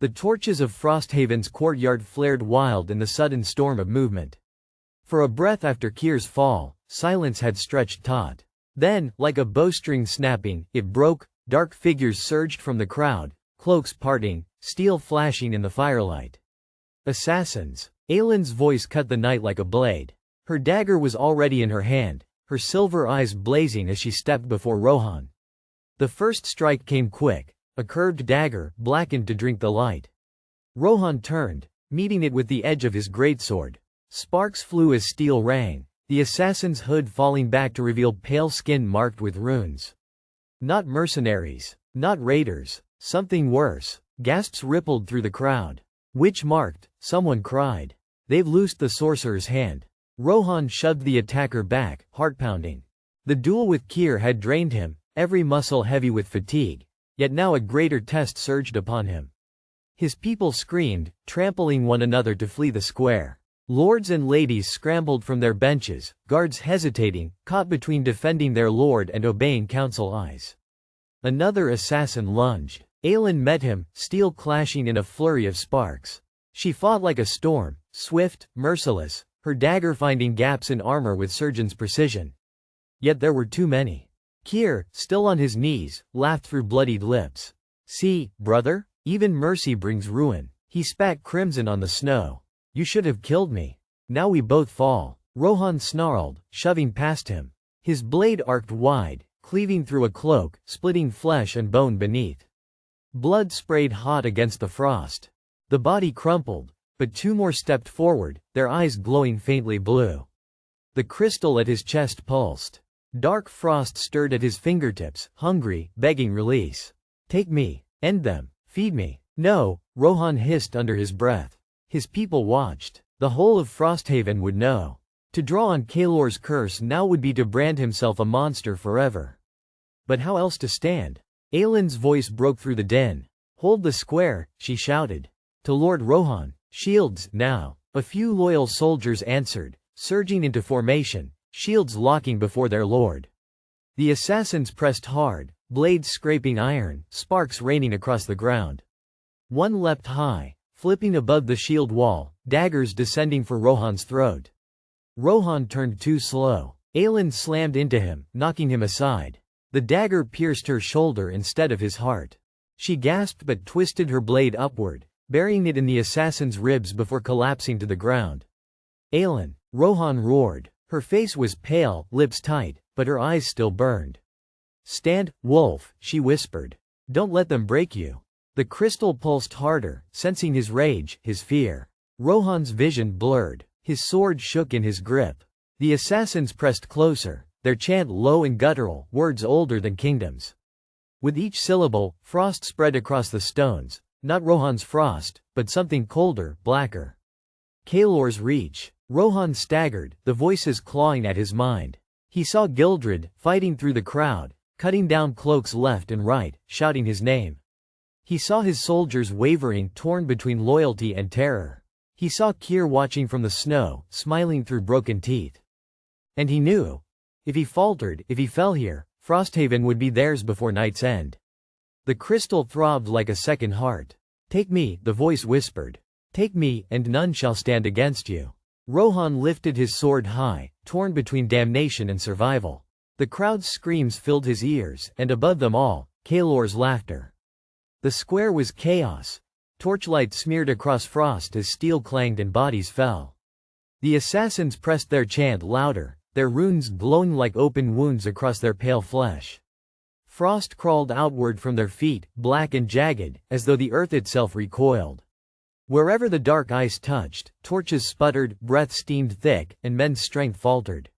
The torches of Frosthaven's courtyard flared wild in the sudden storm of movement. For a breath after Kyr's fall, silence had stretched taut. Then, like a bowstring snapping, it broke. Dark figures surged from the crowd, cloaks parting, steel flashing in the firelight. Assassins. Aelin's voice cut the night like a blade. Her dagger was already in her hand, her silver eyes blazing as she stepped before Rohan. The first strike came quick, a curved dagger, blackened to drink the light. Rohan turned, meeting it with the edge of his greatsword. Sparks flew as steel rang, the assassin's hood falling back to reveal pale skin marked with runes. Not mercenaries, not raiders, something worse. Gasps rippled through the crowd. Witch marked, someone cried. They've loosed the sorcerer's hand. Rohan shoved the attacker back, heart pounding. The duel with Kyr had drained him, every muscle heavy with fatigue, yet now a greater test surged upon him. His people screamed, trampling one another to flee the square. Lords and ladies scrambled from their benches, guards hesitating, caught between defending their lord and obeying council eyes. Another assassin lunged. Aelin met him, steel clashing in a flurry of sparks. She fought like a storm, swift, merciless, her dagger finding gaps in armor with surgeon's precision. Yet there were too many. Kyr, still on his knees, laughed through bloodied lips. "See, brother? Even mercy brings ruin." He spat crimson on the snow. "You should have killed me. Now we both fall." Rohan snarled, shoving past him. His blade arced wide, cleaving through a cloak, splitting flesh and bone beneath. Blood sprayed hot against the frost. The body crumpled, but two more stepped forward, their eyes glowing faintly blue. The crystal at his chest pulsed. Dark frost stirred at his fingertips, hungry, begging release. "Take me. End them. Feed me." "No," Rohan hissed under his breath. His people watched. The whole of Frosthaven would know. To draw on Kaelor's curse now would be to brand himself a monster forever. But how else to stand? Aelin's voice broke through the din. "Hold the square," she shouted. To Lord Rohan, "Shields, now." A few loyal soldiers answered, surging into formation, shields locking before their lord. The assassins pressed hard, blades scraping iron, sparks raining across the ground. One leapt high, flipping above the shield wall, daggers descending for Rohan's throat. Rohan turned too slow. Aelin slammed into him, knocking him aside. The dagger pierced her shoulder instead of his heart. She gasped but twisted her blade upward, burying it in the assassin's ribs before collapsing to the ground. "Aelin!" Rohan roared. Her face was pale, lips tight, but her eyes still burned. "Stand, wolf," she whispered. "Don't let them break you." The crystal pulsed harder, sensing his rage, his fear. Rohan's vision blurred. His sword shook in his grip. The assassins pressed closer, their chant low and guttural, words older than kingdoms. With each syllable, frost spread across the stones, not Rohan's frost, but something colder, blacker. Kaelor's reach. Rohan staggered, the voices clawing at his mind. He saw Gildred, fighting through the crowd, cutting down cloaks left and right, shouting his name. He saw his soldiers wavering, torn between loyalty and terror. He saw Kyr watching from the snow, smiling through broken teeth. And he knew. If he faltered, if he fell here, Frosthaven would be theirs before night's end. The crystal throbbed like a second heart. "Take me," the voice whispered. "Take me, and none shall stand against you." Rohan lifted his sword high, torn between damnation and survival. The crowd's screams filled his ears, and above them all, Kaelor's laughter. The square was chaos. Torchlight smeared across frost as steel clanged and bodies fell. The assassins pressed their chant louder, their runes glowing like open wounds across their pale flesh. Frost crawled outward from their feet, black and jagged, as though the earth itself recoiled. Wherever the dark ice touched, torches sputtered, breath steamed thick, and men's strength faltered.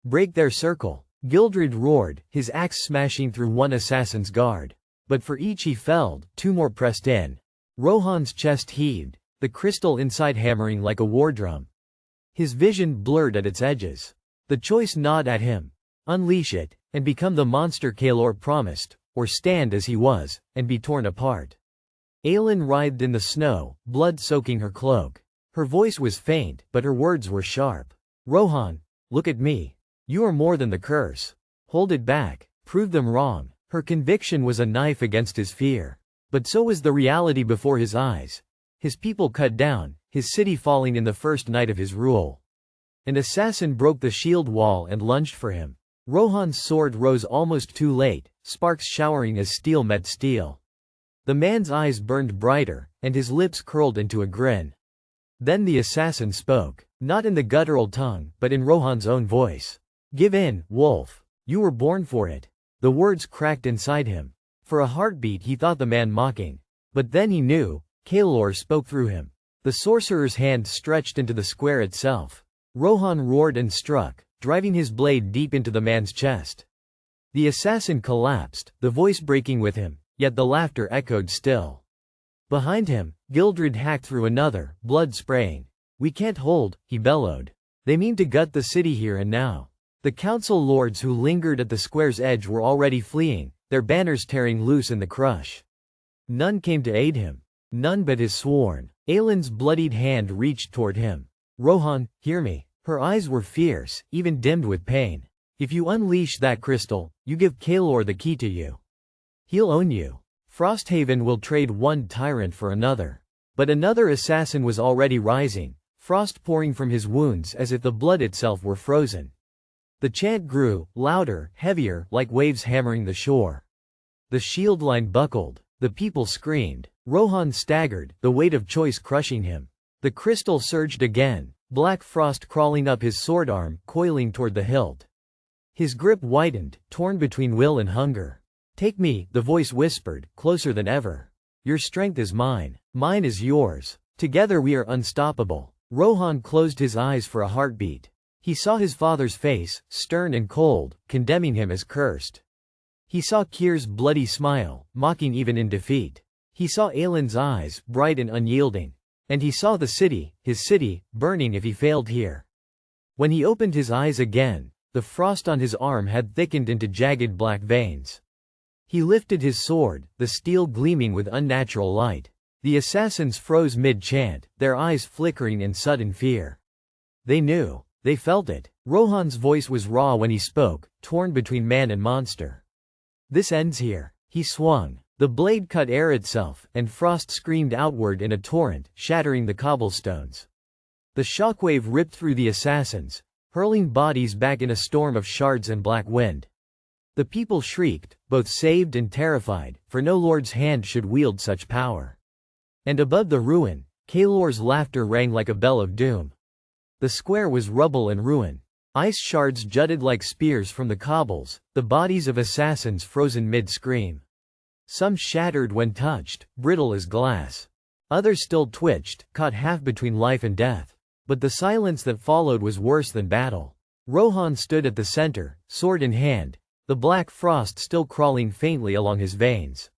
"Break their circle," Gildred roared, his axe smashing through one assassin's guard. But for each he felled, two more pressed in. Rohan's chest heaved, the crystal inside hammering like a war drum. His vision blurred at its edges. The choice gnawed at him. Unleash it, and become the monster Kaelor promised, or stand as he was, and be torn apart. Aelin writhed in the snow, blood soaking her cloak. Her voice was faint, but her words were sharp. "Rohan, look at me. You are more than the curse. Hold it back. Prove them wrong." Her conviction was a knife against his fear. But so was the reality before his eyes. His people cut down, his city falling in the first night of his rule. An assassin broke the shield wall and lunged for him. Rohan's sword rose almost too late, sparks showering as steel met steel. The man's eyes burned brighter, and his lips curled into a grin. Then the assassin spoke, not in the guttural tongue, but in Rohan's own voice. "Give in, wolf. You were born for it." The words cracked inside him. For a heartbeat he thought the man mocking. But then he knew, Kaelor spoke through him. The sorcerer's hand stretched into the square itself. Rohan roared and struck, driving his blade deep into the man's chest. The assassin collapsed, the voice breaking with him, yet the laughter echoed still. Behind him, Gildred hacked through another, blood spraying. "We can't hold," he bellowed. "They mean to gut the city here and now." The council lords who lingered at the square's edge were already fleeing, their banners tearing loose in the crush. None came to aid him. None but his sworn. Aelin's bloodied hand reached toward him. "Rohan, hear me." Her eyes were fierce, even dimmed with pain. "If you unleash that crystal, you give Kaelor the key to you. He'll own you. Frosthaven will trade one tyrant for another." But another assassin was already rising, frost pouring from his wounds as if the blood itself were frozen. The chant grew, louder, heavier, like waves hammering the shore. The shield line buckled. The people screamed. Rohan staggered, the weight of choice crushing him. The crystal surged again, black frost crawling up his sword arm, coiling toward the hilt. His grip widened, torn between will and hunger. "Take me," the voice whispered, closer than ever. "Your strength is mine. Mine is yours. Together we are unstoppable." Rohan closed his eyes for a heartbeat. He saw his father's face, stern and cold, condemning him as cursed. He saw Kyr's bloody smile, mocking even in defeat. He saw Aelin's eyes, bright and unyielding. And he saw the city, his city, burning if he failed here. When he opened his eyes again, the frost on his arm had thickened into jagged black veins. He lifted his sword, the steel gleaming with unnatural light. The assassins froze mid-chant, their eyes flickering in sudden fear. They knew. They felt it. Rohan's voice was raw when he spoke, torn between man and monster. "This ends here." He swung. The blade cut air itself, and frost screamed outward in a torrent, shattering the cobblestones. The shockwave ripped through the assassins, hurling bodies back in a storm of shards and black wind. The people shrieked, both saved and terrified, for no lord's hand should wield such power. And above the ruin, Kaelor's laughter rang like a bell of doom. The square was rubble and ruin. Ice shards jutted like spears from the cobbles, the bodies of assassins frozen mid-scream. Some shattered when touched, brittle as glass. Others still twitched, caught half between life and death. But the silence that followed was worse than battle. Rohan stood at the center, sword in hand, the black frost still crawling faintly along his veins.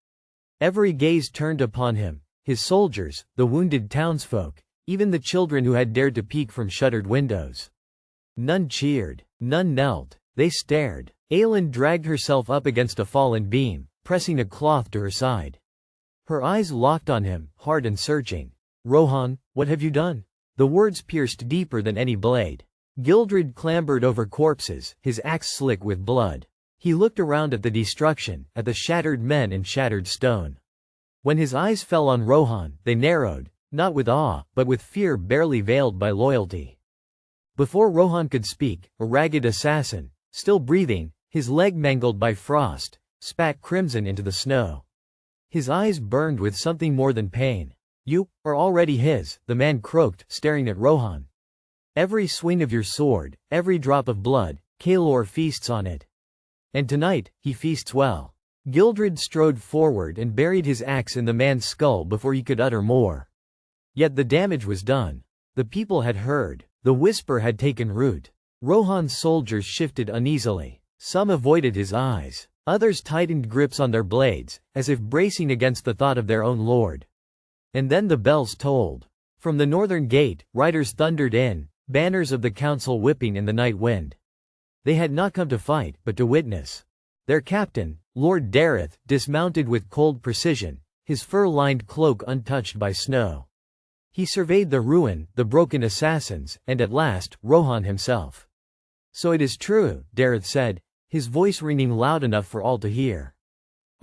Every gaze turned upon him, his soldiers, the wounded townsfolk, even the children who had dared to peek from shuttered windows. None cheered. None knelt. They stared. Aelin dragged herself up against a fallen beam, pressing a cloth to her side. Her eyes locked on him, hard and searching. "Rohan, what have you done?" The words pierced deeper than any blade. Gildred clambered over corpses, his axe slick with blood. He looked around at the destruction, at the shattered men and shattered stone. When his eyes fell on Rohan, they narrowed. Not with awe, but with fear barely veiled by loyalty. Before Rohan could speak, a ragged assassin, still breathing, his leg mangled by frost, spat crimson into the snow. His eyes burned with something more than pain. "You are already his," the man croaked, staring at Rohan. "Every swing of your sword, every drop of blood, Kaelor feasts on it. And tonight, he feasts well." Gildred strode forward and buried his axe in the man's skull before he could utter more. Yet the damage was done. The people had heard. The whisper had taken root. Rohan's soldiers shifted uneasily. Some avoided his eyes. Others tightened grips on their blades, as if bracing against the thought of their own lord. And then the bells tolled. From the northern gate, riders thundered in, banners of the council whipping in the night wind. They had not come to fight, but to witness. Their captain, Lord Dareth, dismounted with cold precision, his fur-lined cloak untouched by snow. He surveyed the ruin, the broken assassins, and at last, Rohan himself. "So it is true," Dareth said, his voice ringing loud enough for all to hear.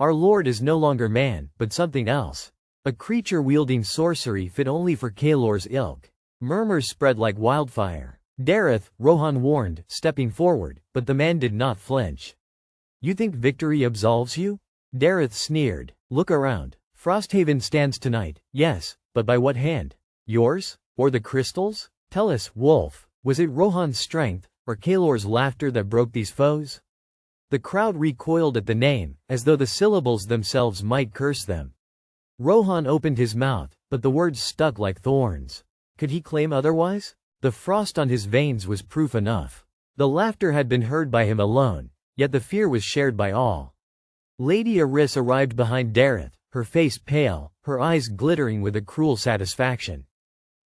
Our lord is no longer man, but something else. A creature wielding sorcery fit only for Kaelor's ilk. Murmurs spread like wildfire. Dareth, Rohan warned, stepping forward, but the man did not flinch. You think victory absolves you? Dareth sneered. Look around. Frosthaven stands tonight, yes, but by what hand? Yours? Or the crystals? Tell us, wolf, was it Rohan's strength, or Kaelor's laughter that broke these foes? The crowd recoiled at the name, as though the syllables themselves might curse them. Rohan opened his mouth, but the words stuck like thorns. Could he claim otherwise? The frost on his veins was proof enough. The laughter had been heard by him alone, yet the fear was shared by all. Lady Eris arrived behind Dareth, her face pale, her eyes glittering with a cruel satisfaction.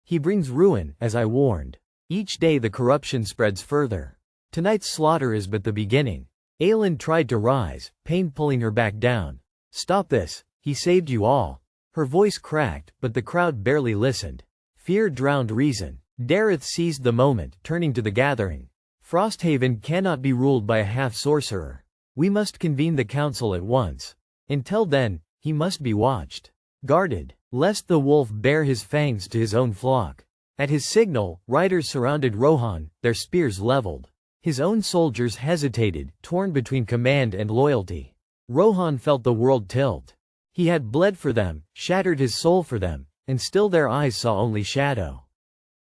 He brings ruin, as I warned. Each day the corruption spreads further. Tonight's slaughter is but the beginning. Aelin tried to rise, pain pulling her back down. Stop this, he saved you all. Her voice cracked, but the crowd barely listened. Fear drowned reason. Dareth seized the moment, turning to the gathering. Frosthaven cannot be ruled by a half-sorcerer. We must convene the council at once. Until then, he must be watched. Guarded, lest the wolf bare his fangs to his own flock. At his signal, riders surrounded Rohan, their spears leveled. His own soldiers hesitated, torn between command and loyalty. Rohan felt the world tilt. He had bled for them, shattered his soul for them, and still their eyes saw only shadow.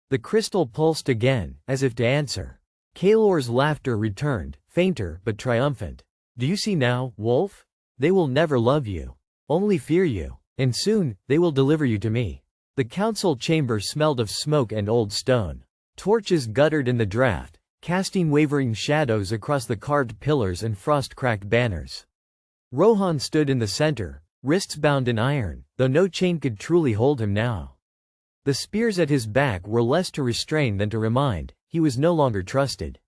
The crystal pulsed again, as if to answer. Kaelor's laughter returned, fainter but triumphant. Do you see now, wolf? They will never love you. Only fear you. And soon, they will deliver you to me. The council chamber smelled of smoke and old stone. Torches guttered in the draught, casting wavering shadows across the carved pillars and frost-cracked banners. Rohan stood in the center, wrists bound in iron, though no chain could truly hold him now. The spears at his back were less to restrain than to remind, he was no longer trusted.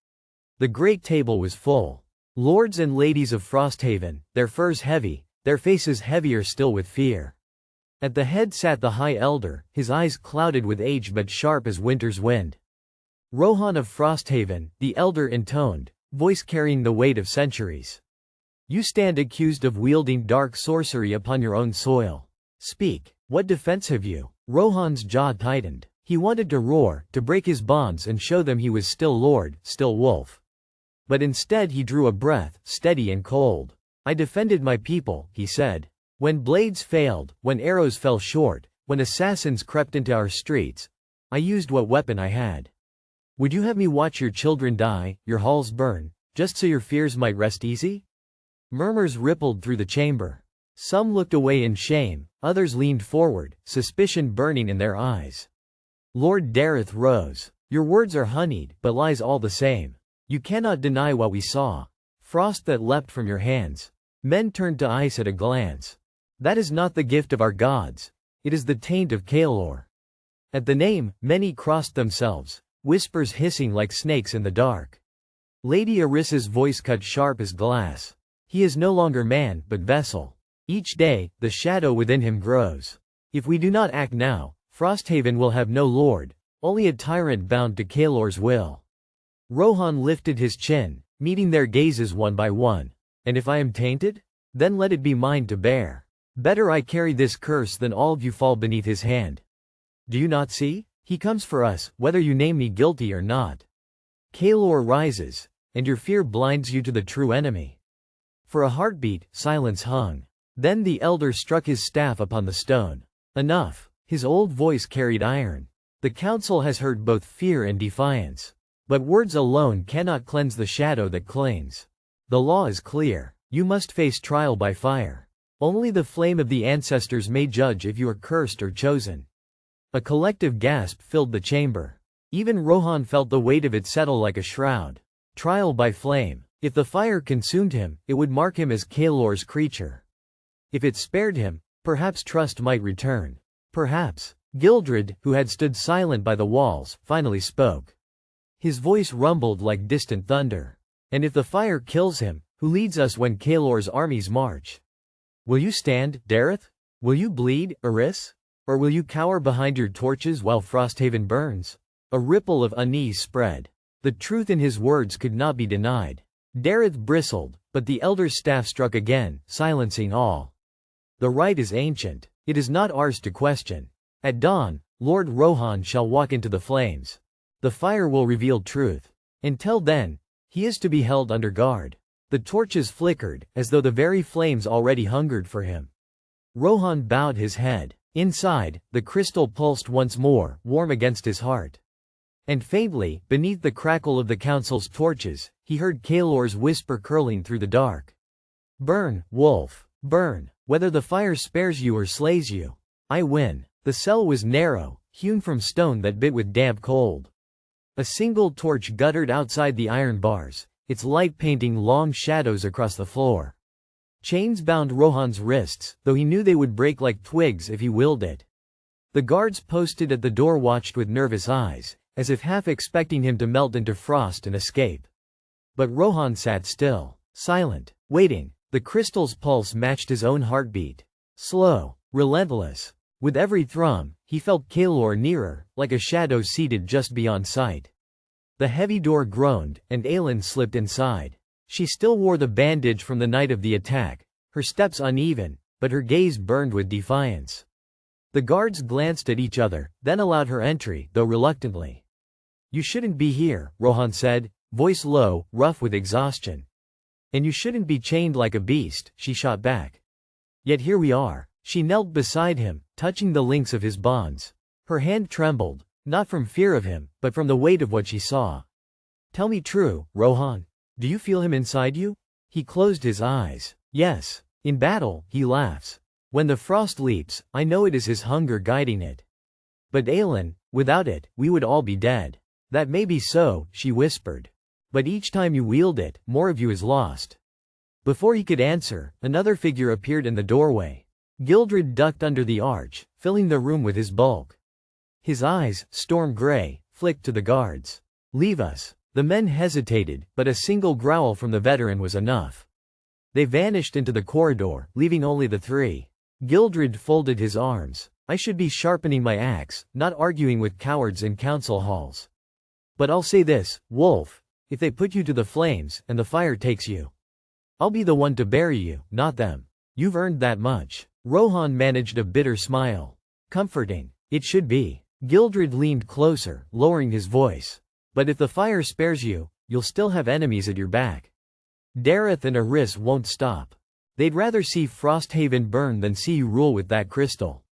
The great table was full. Lords and ladies of Frosthaven, their furs heavy, their faces heavier still with fear. At the head sat the High Elder, his eyes clouded with age but sharp as winter's wind. Rohan of Frosthaven, the Elder intoned, voice carrying the weight of centuries. You stand accused of wielding dark sorcery upon your own soil. Speak, what defense have you? Rohan's jaw tightened. He wanted to roar, to break his bonds and show them he was still lord, still wolf. But instead he drew a breath, steady and cold. I defended my people, he said. When blades failed, when arrows fell short, when assassins crept into our streets, I used what weapon I had. Would you have me watch your children die, your halls burn, just so your fears might rest easy? Murmurs rippled through the chamber. Some looked away in shame, others leaned forward, suspicion burning in their eyes. Lord Dareth rose. Your words are honeyed, but lies all the same. You cannot deny what we saw. Frost that leapt from your hands. Men turned to ice at a glance. That is not the gift of our gods. It is the taint of Kaelor. At the name, many crossed themselves, whispers hissing like snakes in the dark. Lady Eris's voice cut sharp as glass. He is no longer man, but vessel. Each day, the shadow within him grows. If we do not act now, Frosthaven will have no lord, only a tyrant bound to Kaelor's will. Rohan lifted his chin, meeting their gazes one by one. And if I am tainted? Then let it be mine to bear. Better I carry this curse than all of you fall beneath his hand. Do you not see? He comes for us, whether you name me guilty or not. Kaelor rises, and your fear blinds you to the true enemy. For a heartbeat, silence hung. Then the elder struck his staff upon the stone. Enough. His old voice carried iron. The council has heard both fear and defiance. But words alone cannot cleanse the shadow that clings. The law is clear. You must face trial by fire. Only the flame of the ancestors may judge if you are cursed or chosen. A collective gasp filled the chamber. Even Rohan felt the weight of it settle like a shroud. Trial by flame. If the fire consumed him, it would mark him as Kaelor's creature. If it spared him, perhaps trust might return. Perhaps. Gildred, who had stood silent by the walls, finally spoke. His voice rumbled like distant thunder. And if the fire kills him, who leads us when Kaelor's armies march? Will you stand, Dareth? Will you bleed, Eris? Or will you cower behind your torches while Frosthaven burns? A ripple of unease spread. The truth in his words could not be denied. Dareth bristled, But the elder's staff struck again, silencing all. The right is ancient. It is not ours to question. At dawn, Lord Rohan shall walk into the flames. The fire will reveal truth. Until then, he is to be held under guard. The torches flickered, as though the very flames already hungered for him. Rohan bowed his head. Inside, the crystal pulsed once more, warm against his heart. And faintly, beneath the crackle of the council's torches, he heard Kaelor's whisper curling through the dark. "Burn, wolf, burn, whether the fire spares you or slays you. I win." The cell was narrow, hewn from stone that bit with damp cold. A single torch guttered outside the iron bars, its light painting long shadows across the floor. Chains bound Rohan's wrists, though he knew they would break like twigs if he willed it. The guards posted at the door watched with nervous eyes, as if half expecting him to melt into frost and escape. But Rohan sat still, silent, waiting. The crystal's pulse matched his own heartbeat. Slow, relentless. With every thrum, he felt Kaelor nearer, like a shadow seated just beyond sight. The heavy door groaned, and Aelin slipped inside. She still wore the bandage from the night of the attack, her steps uneven, but her gaze burned with defiance. The guards glanced at each other, then allowed her entry, though reluctantly. "You shouldn't be here," Rohan said, voice low, rough with exhaustion. "And you shouldn't be chained like a beast," she shot back. "Yet here we are." She knelt beside him, touching the links of his bonds. Her hand trembled, not from fear of him, but from the weight of what she saw. "Tell me true, Rohan. Do you feel him inside you?" He closed his eyes. "Yes. In battle, he laughs. When the frost leaps, I know it is his hunger guiding it. But Aelin, without it, we would all be dead." "That may be so," she whispered. "But each time you wield it, more of you is lost." Before he could answer, another figure appeared in the doorway. Gildred ducked under the arch, filling the room with his bulk. His eyes, storm gray, flicked to the guards. "Leave us." The men hesitated, but a single growl from the veteran was enough. They vanished into the corridor, leaving only the three. Gildred folded his arms. "I should be sharpening my axe, not arguing with cowards in council halls. But I'll say this, wolf, if they put you to the flames, and the fire takes you, I'll be the one to bury you, not them. You've earned that much." Rohan managed a bitter smile. "Comforting. It should be." Gildred leaned closer, lowering his voice. "But if the fire spares you, you'll still have enemies at your back. Dareth and Eris won't stop. They'd rather see Frosthaven burn than see you rule with that crystal."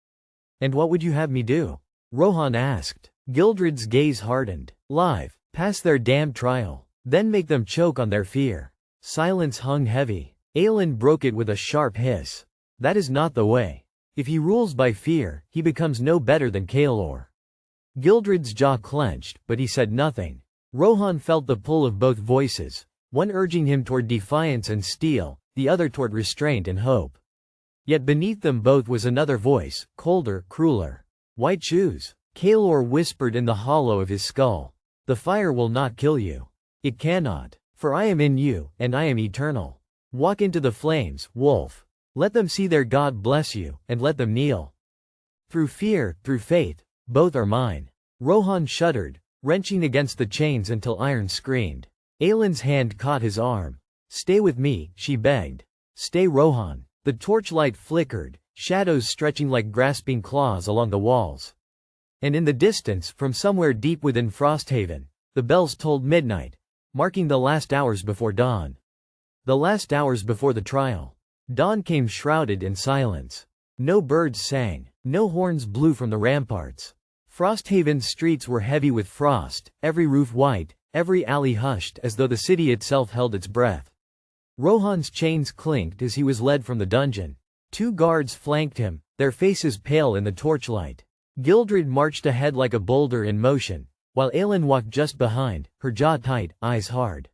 "And what would you have me do?" Rohan asked. Gildred's gaze hardened. "Live, pass their damned trial. Then make them choke on their fear." Silence hung heavy. Aelin broke it with a sharp hiss. "That is not the way. If he rules by fear, he becomes no better than Kaelor." Gildred's jaw clenched, but he said nothing. Rohan felt the pull of both voices, one urging him toward defiance and steel, the other toward restraint and hope. Yet beneath them both was another voice, colder, crueler. "Why choose?" Kaelor whispered in the hollow of his skull. "The fire will not kill you. It cannot. For I am in you, and I am eternal. Walk into the flames, wolf. Let them see their God bless you, and let them kneel. Through fear, through faith, both are mine." Rohan shuddered, wrenching against the chains until iron screamed. Aelin's hand caught his arm. "Stay with me," she begged. "Stay, Rohan." The torchlight flickered, shadows stretching like grasping claws along the walls. And in the distance, from somewhere deep within Frosthaven, the bells tolled midnight, marking the last hours before dawn. The last hours before the trial. Dawn came shrouded in silence. No birds sang, no horns blew from the ramparts. Frosthaven's streets were heavy with frost, every roof white, every alley hushed as though the city itself held its breath. Rohan's chains clinked as he was led from the dungeon. Two guards flanked him, their faces pale in the torchlight. Gildred marched ahead like a boulder in motion, while Aelin walked just behind, her jaw tight, eyes hard.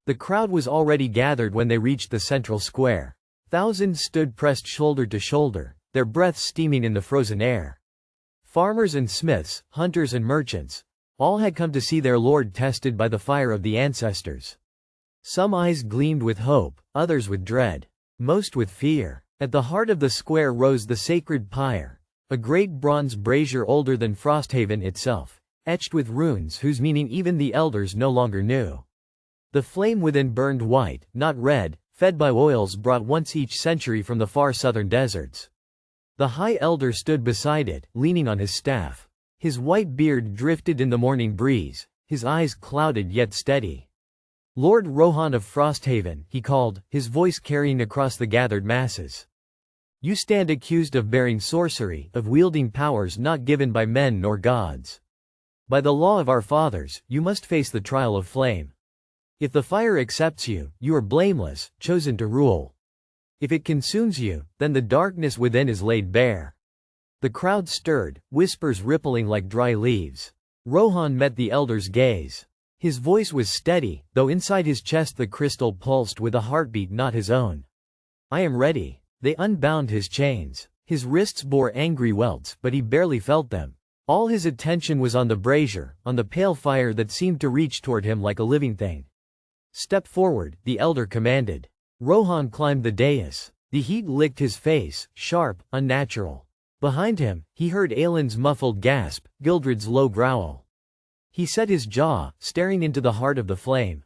The crowd was already gathered when they reached the central square. Thousands stood pressed shoulder to shoulder, their breaths steaming in the frozen air. Farmers and smiths, hunters and merchants, all had come to see their lord tested by the fire of the ancestors. Some eyes gleamed with hope, others with dread, most with fear. At the heart of the square rose the sacred pyre, a great bronze brazier older than Frosthaven itself, etched with runes whose meaning even the elders no longer knew. The flame within burned white, not red, fed by oils brought once each century from the far southern deserts. The High Elder stood beside it, leaning on his staff. His white beard drifted in the morning breeze, his eyes clouded yet steady. "Lord Rohan of Frosthaven," he called, his voice carrying across the gathered masses. "You stand accused of bearing sorcery, of wielding powers not given by men nor gods. By the law of our fathers, you must face the trial of flame. If the fire accepts you, you are blameless, chosen to rule. If it consumes you, then the darkness within is laid bare." The crowd stirred, whispers rippling like dry leaves. Rohan met the elder's gaze. His voice was steady, though inside his chest the crystal pulsed with a heartbeat not his own. "I am ready." They unbound his chains. His wrists bore angry welts, but he barely felt them. All his attention was on the brazier, on the pale fire that seemed to reach toward him like a living thing. "Step forward," the elder commanded. Rohan climbed the dais. The heat licked his face, sharp, unnatural. Behind him, he heard Aelin's muffled gasp, Gildred's low growl. He set his jaw, staring into the heart of the flame.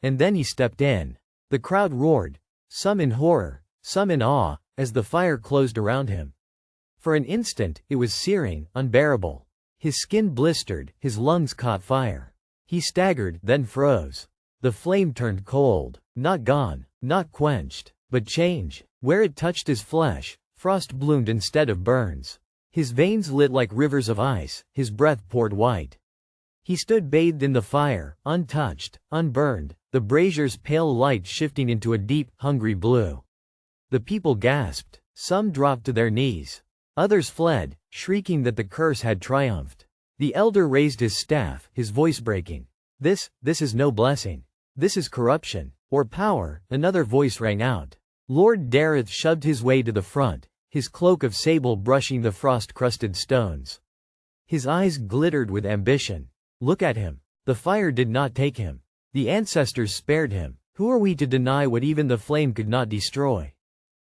And then he stepped in. The crowd roared, some in horror, some in awe, as the fire closed around him. For an instant, it was searing, unbearable. His skin blistered, his lungs caught fire. He staggered, then froze. The flame turned cold. Not gone, not quenched, but change. Where it touched his flesh, frost bloomed instead of burns. His veins lit like rivers of ice, his breath poured white. He stood bathed in the fire, untouched, unburned, the brazier's pale light shifting into a deep, hungry blue. The people gasped. Some dropped to their knees. Others fled, shrieking that the curse had triumphed. The elder raised his staff, his voice breaking. This is no blessing. This is corruption. Or power," another voice rang out. Lord Dareth shoved his way to the front, his cloak of sable brushing the frost-crusted stones. His eyes glittered with ambition. "Look at him. The fire did not take him. The ancestors spared him. Who are we to deny what even the flame could not destroy?"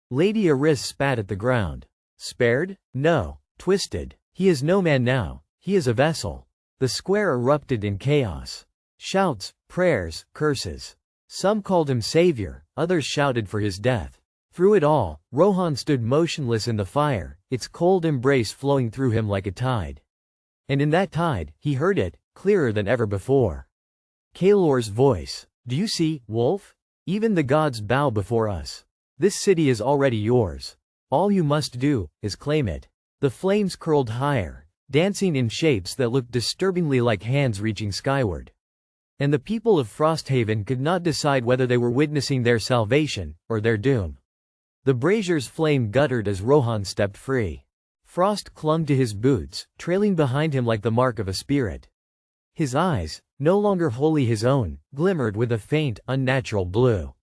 Lady Eris spat at the ground. "Spared? No. Twisted. He is no man now. He is a vessel." The square erupted in chaos. Shouts, prayers, curses. Some called him savior, others shouted for his death. Through it all, Rohan stood motionless in the fire, its cold embrace flowing through him like a tide. And in that tide, he heard it, clearer than ever before. Kaelor's voice. "Do you see, Wolf? Even the gods bow before us. This city is already yours. All you must do, is claim it." The flames curled higher, dancing in shapes that looked disturbingly like hands reaching skyward. And the people of Frosthaven could not decide whether they were witnessing their salvation, or their doom. The brazier's flame guttered as Rohan stepped free. Frost clung to his boots, trailing behind him like the mark of a spirit. His eyes, no longer wholly his own, glimmered with a faint, unnatural blue.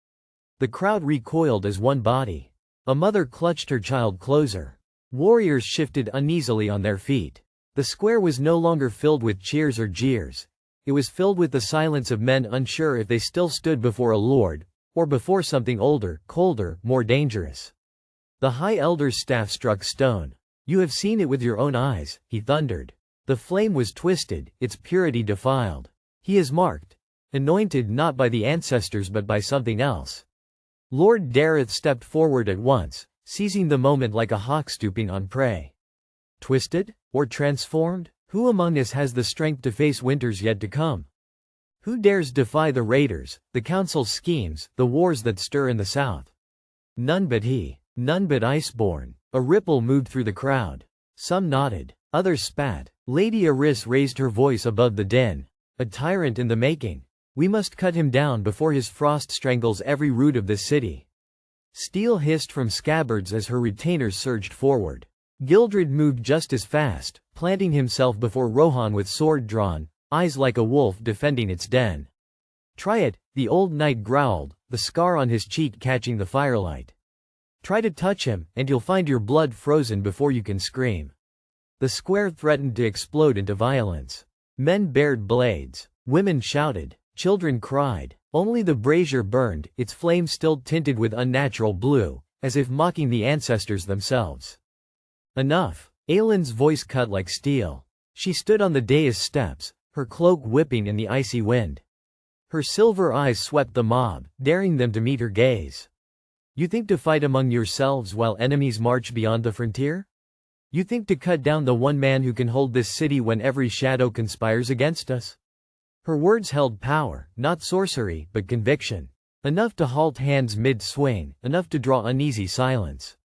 The crowd recoiled as one body. A mother clutched her child closer. Warriors shifted uneasily on their feet. The square was no longer filled with cheers or jeers. It was filled with the silence of men unsure if they still stood before a lord, or before something older, colder, more dangerous. The High Elder's staff struck stone. "You have seen it with your own eyes," he thundered. The flame was twisted, its purity defiled. "He is marked. Anointed not by the ancestors but by something else." Lord Dareth stepped forward at once, seizing the moment like a hawk stooping on prey. "Twisted? Or transformed? Who among us has the strength to face winters yet to come? Who dares defy the raiders, the council's schemes, the wars that stir in the south? None but he. None but Iceborn." A ripple moved through the crowd. Some nodded. Others spat. Lady Eris raised her voice above the din. "A tyrant in the making. We must cut him down before his frost strangles every root of this city." Steel hissed from scabbards as her retainers surged forward. Gildred moved just as fast, planting himself before Rohan with sword drawn, eyes like a wolf defending its den. "Try it," the old knight growled, the scar on his cheek catching the firelight. "Try to touch him, and you'll find your blood frozen before you can scream." The square threatened to explode into violence. Men bared blades. Women shouted. Children cried. Only the brazier burned, its flame still tinted with unnatural blue, as if mocking the ancestors themselves. "Enough." Aelin's voice cut like steel. She stood on the dais steps, her cloak whipping in the icy wind. Her silver eyes swept the mob, daring them to meet her gaze. You think to fight among yourselves while enemies march beyond the frontier? You think to cut down the one man who can hold this city when every shadow conspires against us? Her words held power, not sorcery, but conviction. Enough to halt hands mid-swing, enough to draw uneasy silence.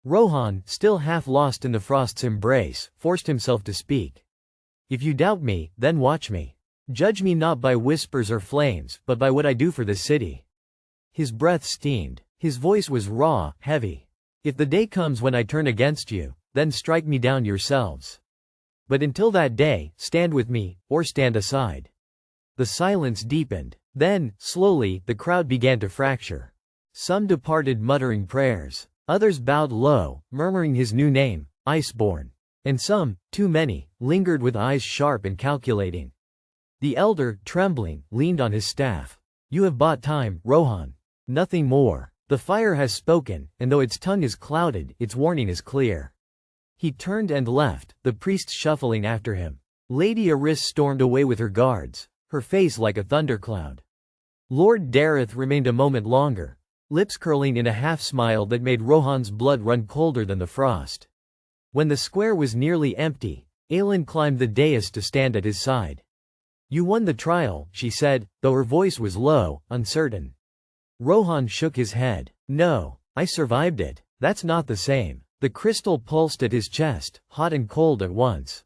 Rohan, still half lost in the frost's embrace, forced himself to speak. If you doubt me, then watch me. Judge me not by whispers or flames, but by what I do for this city. His breath steamed. His voice was raw, heavy. If the day comes when I turn against you, then strike me down yourselves. But until that day, stand with me, or stand aside. The silence deepened. Then, slowly, the crowd began to fracture. Some departed muttering prayers. Others bowed low, murmuring his new name, Iceborn. And some, too many, lingered with eyes sharp and calculating. The elder, trembling, leaned on his staff. You have bought time, Rohan. Nothing more. The fire has spoken, and though its tongue is clouded, its warning is clear. He turned and left, the priests shuffling after him. Lady Eris stormed away with her guards, her face like a thundercloud. Lord Dareth remained a moment longer, lips curling in a half-smile that made Rohan's blood run colder than the frost. When the square was nearly empty, Aelin climbed the dais to stand at his side. You won the trial, she said, though her voice was low, uncertain. Rohan shook his head. No, I survived it. That's not the same. The crystal pulsed at his chest, hot and cold at once.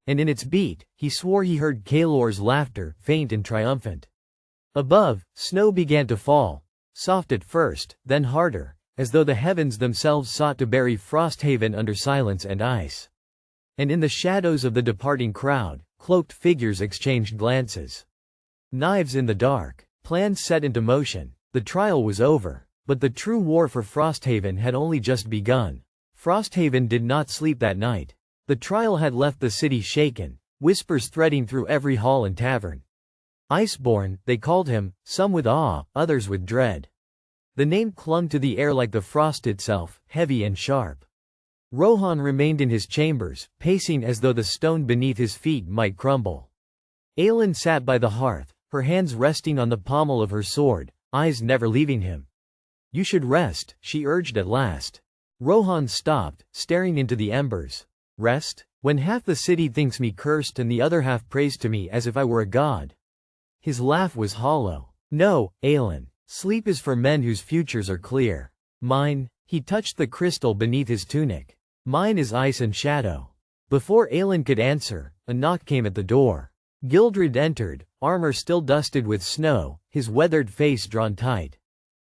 And in its beat, he swore he heard Kaelor's laughter, faint and triumphant. Above, snow began to fall, soft at first, then harder, as though the heavens themselves sought to bury Frosthaven under silence and ice. And in the shadows of the departing crowd, cloaked figures exchanged glances. Knives in the dark, plans set into motion. The trial was over, but the true war for Frosthaven had only just begun. Frosthaven did not sleep that night. The trial had left the city shaken, whispers threading through every hall and tavern. Iceborn, they called him, some with awe, others with dread. The name clung to the air like the frost itself, heavy and sharp. Rohan remained in his chambers, pacing as though the stone beneath his feet might crumble. Aelin sat by the hearth, her hands resting on the pommel of her sword, eyes never leaving him. You should rest, she urged at last. Rohan stopped, staring into the embers. Rest? When half the city thinks me cursed and the other half prays to me as if I were a god. His laugh was hollow. No, Aelin. Sleep is for men whose futures are clear. Mine, he touched the crystal beneath his tunic. Mine is ice and shadow. Before Aelin could answer, a knock came at the door. Gildred entered, armor still dusted with snow, his weathered face drawn tight.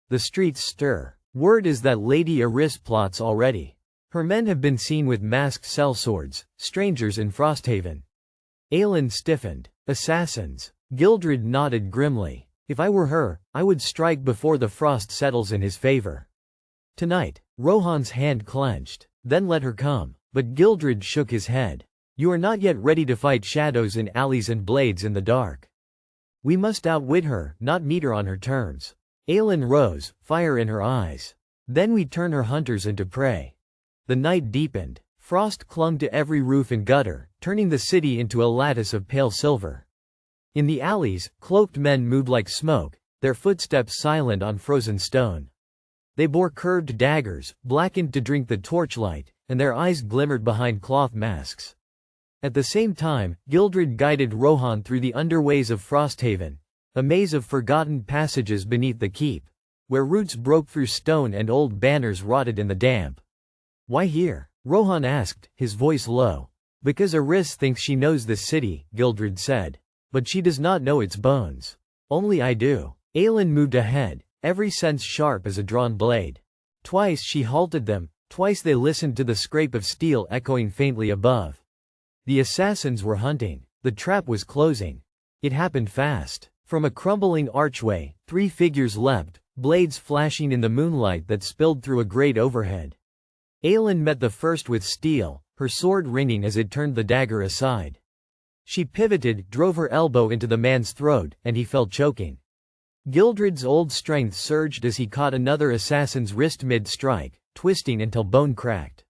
The streets stir. Word is that Lady Eris plots already. Her men have been seen with masked sellswords, strangers in Frosthaven. Aelin stiffened. Assassins. Gildred nodded grimly. If I were her, I would strike before the frost settles in his favor. Tonight. Rohan's hand clenched. Then let her come. But Gildred shook his head. You are not yet ready to fight shadows in alleys and blades in the dark. We must outwit her, not meet her on her terms. Aelin rose, fire in her eyes. Then we turn her hunters into prey. The night deepened. Frost clung to every roof and gutter, turning the city into a lattice of pale silver. In the alleys, cloaked men moved like smoke, their footsteps silent on frozen stone. They bore curved daggers, blackened to drink the torchlight, and their eyes glimmered behind cloth masks. At the same time, Gildred guided Rohan through the underways of Frosthaven, a maze of forgotten passages beneath the keep, where roots broke through stone and old banners rotted in the damp. Why here? Rohan asked, his voice low. Because Eris thinks she knows this city, Gildred said. But she does not know its bones. Only I do. Aelin moved ahead, every sense sharp as a drawn blade. Twice she halted them, twice they listened to the scrape of steel echoing faintly above. The assassins were hunting. The trap was closing. It happened fast. From a crumbling archway, 3 figures leapt, blades flashing in the moonlight that spilled through a grate overhead. Aelin met the first with steel, her sword ringing as it turned the dagger aside. She pivoted, drove her elbow into the man's throat, and he fell choking. Gildred's old strength surged as he caught another assassin's wrist mid-strike, twisting until bone cracked.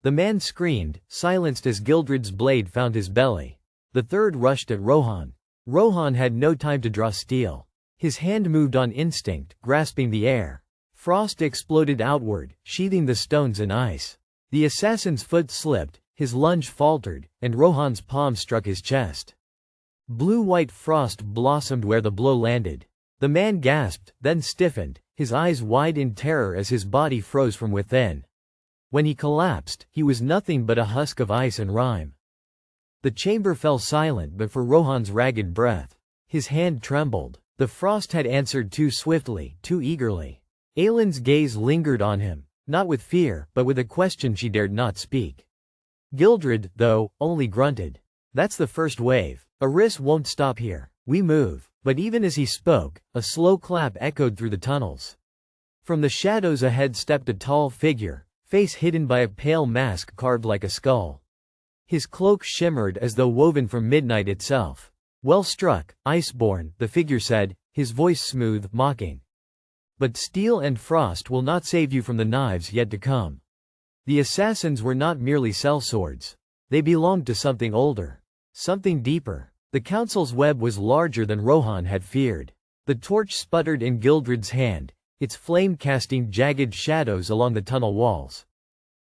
The man screamed, silenced as Gildred's blade found his belly. The third rushed at Rohan. Rohan had no time to draw steel. His hand moved on instinct, grasping the air. Frost exploded outward, sheathing the stones in ice. The assassin's foot slipped, his lunge faltered, and Rohan's palm struck his chest. Blue-white frost blossomed where the blow landed. The man gasped, then stiffened, his eyes wide in terror as his body froze from within. When he collapsed, he was nothing but a husk of ice and rime. The chamber fell silent but for Rohan's ragged breath. His hand trembled. The frost had answered too swiftly, too eagerly. Aelin's gaze lingered on him, not with fear, but with a question she dared not speak. Gildred, though, only grunted. That's the first wave. Eris won't stop here. We move. But even as he spoke, a slow clap echoed through the tunnels. From the shadows ahead stepped a tall figure, face hidden by a pale mask carved like a skull. His cloak shimmered as though woven from midnight itself. Well struck, Iceborn, the figure said, his voice smooth, mocking. But steel and frost will not save you from the knives yet to come. The assassins were not merely sellswords. They belonged to something older. Something deeper. The council's web was larger than Rohan had feared. The torch sputtered in Gildred's hand, its flame casting jagged shadows along the tunnel walls.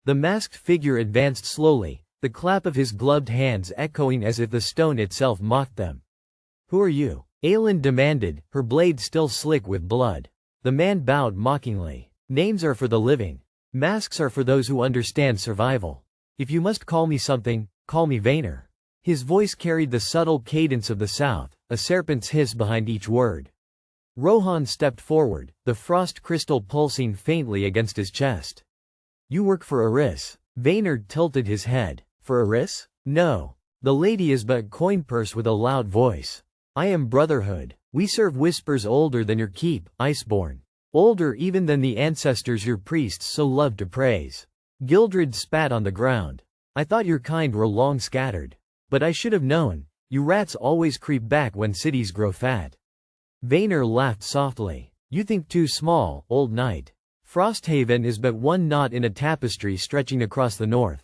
The masked figure advanced slowly, the clap of his gloved hands echoing as if the stone itself mocked them. Who are you? Aelin demanded, her blade still slick with blood. The man bowed mockingly. Names are for the living. Masks are for those who understand survival. If you must call me something, call me Vaynor. His voice carried the subtle cadence of the south, a serpent's hiss behind each word. Rohan stepped forward, the frost crystal pulsing faintly against his chest. You work for Eris. Vaynor tilted his head. For Eris? No. The lady is but coin purse with a loud voice. I am Brotherhood. We serve whispers older than your keep, Iceborn. Older even than the ancestors your priests so loved to praise. Gildred spat on the ground. I thought your kind were long scattered. But I should have known. You rats always creep back when cities grow fat. Vaynor laughed softly. You think too small, old knight. Frosthaven is but one knot in a tapestry stretching across the north.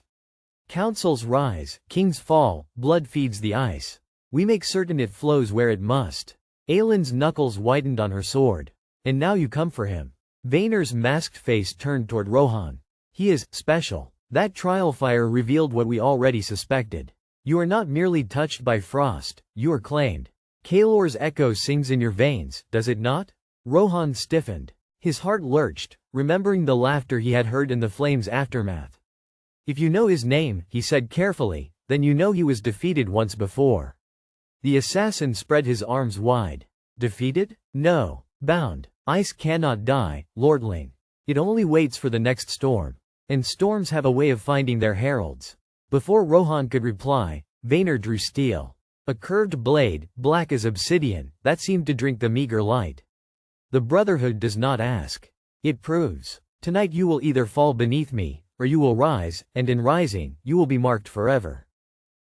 Councils rise, kings fall, blood feeds the ice. We make certain it flows where it must. Aelin's knuckles whitened on her sword. And now you come for him. Vaynor's masked face turned toward Rohan. He is special. That trial fire revealed what we already suspected. You are not merely touched by frost, you are claimed. Kaelor's echo sings in your veins, does it not? Rohan stiffened. His heart lurched, remembering the laughter he had heard in the flame's aftermath. If you know his name, he said carefully, then you know he was defeated once before. The assassin spread his arms wide. Defeated? No. Bound. Ice cannot die, lordling. It only waits for the next storm. And storms have a way of finding their heralds. Before Rohan could reply, Vaynor drew steel. A curved blade, black as obsidian, that seemed to drink the meager light. The Brotherhood does not ask. It proves. Tonight you will either fall beneath me, or you will rise, and in rising, you will be marked forever.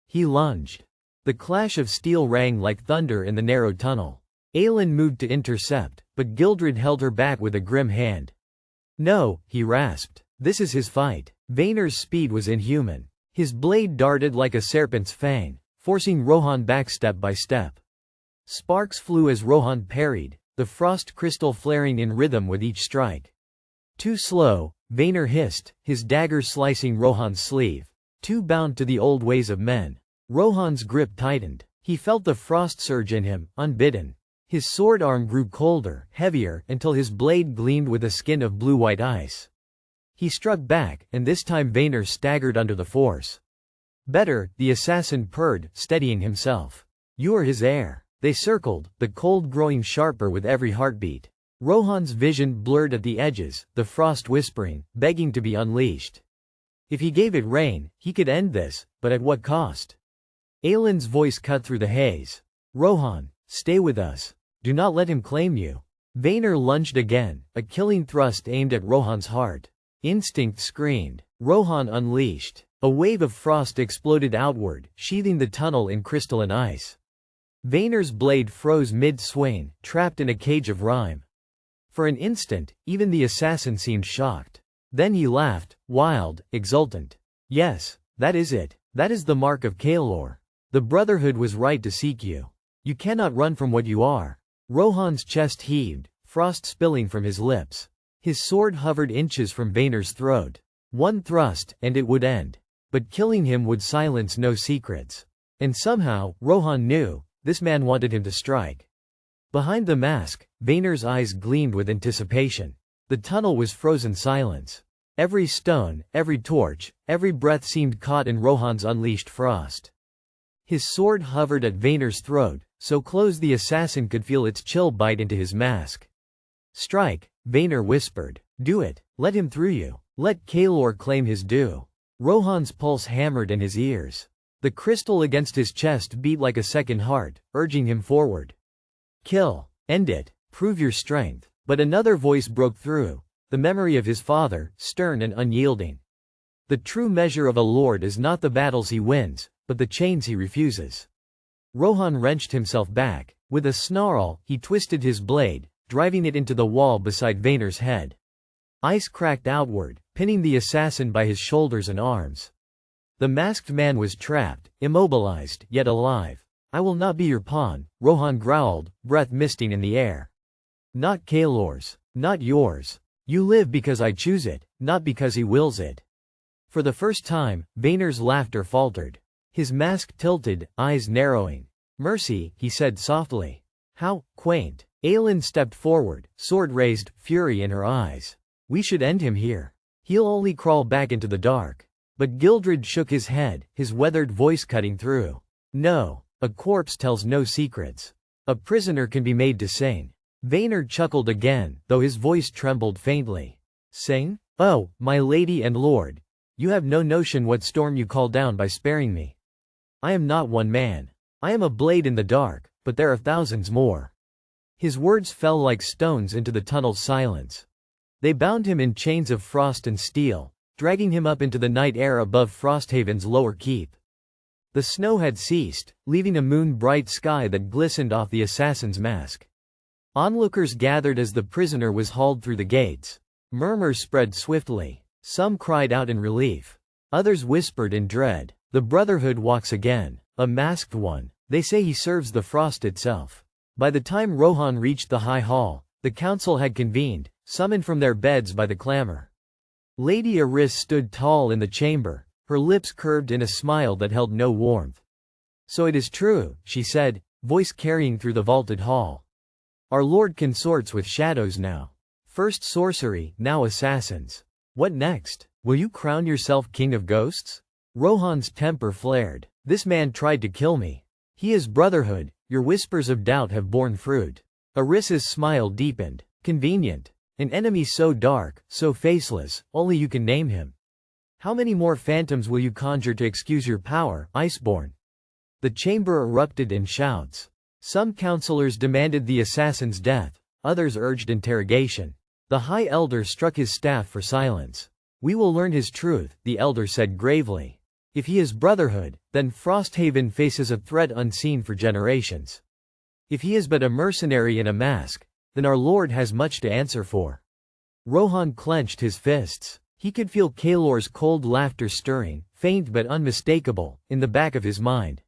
He lunged. The clash of steel rang like thunder in the narrow tunnel. Aelin moved to intercept, but Gildred held her back with a grim hand. No, he rasped. This is his fight. Vaynor's speed was inhuman. His blade darted like a serpent's fang, forcing Rohan back step by step. Sparks flew as Rohan parried, the frost crystal flaring in rhythm with each strike. Too slow, Vaynor hissed, his dagger slicing Rohan's sleeve. Too bound to the old ways of men. Rohan's grip tightened. He felt the frost surge in him, unbidden. His sword arm grew colder, heavier, until his blade gleamed with a skin of blue-white ice. He struck back, and this time Vaynor staggered under the force. Better, the assassin purred, steadying himself. You are his heir. They circled, the cold growing sharper with every heartbeat. Rohan's vision blurred at the edges, the frost whispering, begging to be unleashed. If he gave it rein, he could end this, but at what cost? Aelin's voice cut through the haze. Rohan, stay with us. Do not let him claim you. Vaynor lunged again, a killing thrust aimed at Rohan's heart. Instinct screamed. Rohan unleashed. A wave of frost exploded outward, sheathing the tunnel in crystalline ice. Vaynor's blade froze mid-swing, trapped in a cage of rime. For an instant, even the assassin seemed shocked. Then he laughed, wild, exultant. Yes, that is it. That is the mark of Kaelor. The Brotherhood was right to seek you. You cannot run from what you are. Rohan's chest heaved, frost spilling from his lips. His sword hovered inches from Vayner's throat. One thrust, and it would end. But killing him would silence no secrets. And somehow, Rohan knew, this man wanted him to strike. Behind the mask, Vayner's eyes gleamed with anticipation. The tunnel was frozen silence. Every stone, every torch, every breath seemed caught in Rohan's unleashed frost. His sword hovered at Vayner's throat, so close the assassin could feel its chill bite into his mask. Strike, Vayner whispered. Do it. Let him through you. Let Kaelor claim his due. Rohan's pulse hammered in his ears. The crystal against his chest beat like a second heart, urging him forward. Kill. End it. Prove your strength. But another voice broke through. The memory of his father, stern and unyielding. The true measure of a lord is not the battles he wins, but the chains he refuses. Rohan wrenched himself back. With a snarl, he twisted his blade, driving it into the wall beside Vayner's head. Ice cracked outward, pinning the assassin by his shoulders and arms. The masked man was trapped, immobilized, yet alive. I will not be your pawn, Rohan growled, breath misting in the air. Not Kaelor's. Not yours. You live because I choose it, not because he wills it. For the first time, Vayner's laughter faltered. His mask tilted, eyes narrowing. Mercy, he said softly. How quaint. Aelin stepped forward, sword raised, fury in her eyes. We should end him here. He'll only crawl back into the dark. But Gildred shook his head, his weathered voice cutting through. No. A corpse tells no secrets. A prisoner can be made to sing. Vayner chuckled again, though his voice trembled faintly. Sing? Oh, my lady and lord. You have no notion what storm you call down by sparing me. I am not one man. I am a blade in the dark, but there are thousands more. His words fell like stones into the tunnel's silence. They bound him in chains of frost and steel, dragging him up into the night air above Frosthaven's lower keep. The snow had ceased, leaving a moon-bright sky that glistened off the assassin's mask. Onlookers gathered as the prisoner was hauled through the gates. Murmurs spread swiftly. Some cried out in relief. Others whispered in dread. The Brotherhood walks again. A masked one. They say he serves the frost itself. By the time Rohan reached the high hall, the council had convened, summoned from their beds by the clamor. Lady Eris stood tall in the chamber, her lips curved in a smile that held no warmth. So it is true, she said, voice carrying through the vaulted hall. Our lord consorts with shadows now. First sorcery, now assassins. What next? Will you crown yourself king of ghosts? Rohan's temper flared. This man tried to kill me. He is Brotherhood. Your whispers of doubt have borne fruit. Eris's smile deepened. Convenient. An enemy so dark, so faceless, only you can name him. How many more phantoms will you conjure to excuse your power, Iceborn? The chamber erupted in shouts. Some councillors demanded the assassin's death, others urged interrogation. The High Elder struck his staff for silence. We will learn his truth, the Elder said gravely. If he is Brotherhood, then Frosthaven faces a threat unseen for generations. If he is but a mercenary in a mask, then our Lord has much to answer for. Rohan clenched his fists. He could feel Kaelor's cold laughter stirring, faint but unmistakable, in the back of his mind.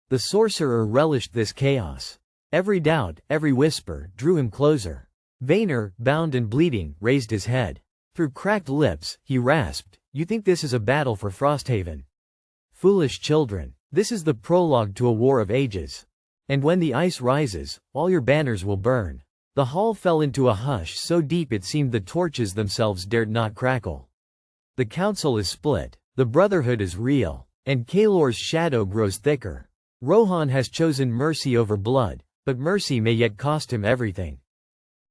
The sorcerer relished this chaos. Every doubt, every whisper, drew him closer. Vayner, bound and bleeding, raised his head. Through cracked lips, he rasped, You think this is a battle for Frosthaven? Foolish children. This is the prologue to a war of ages. And when the ice rises, all your banners will burn. The hall fell into a hush so deep it seemed the torches themselves dared not crackle. The council is split. The Brotherhood is real. And Kaelor's shadow grows thicker. Rohan has chosen mercy over blood, but mercy may yet cost him everything.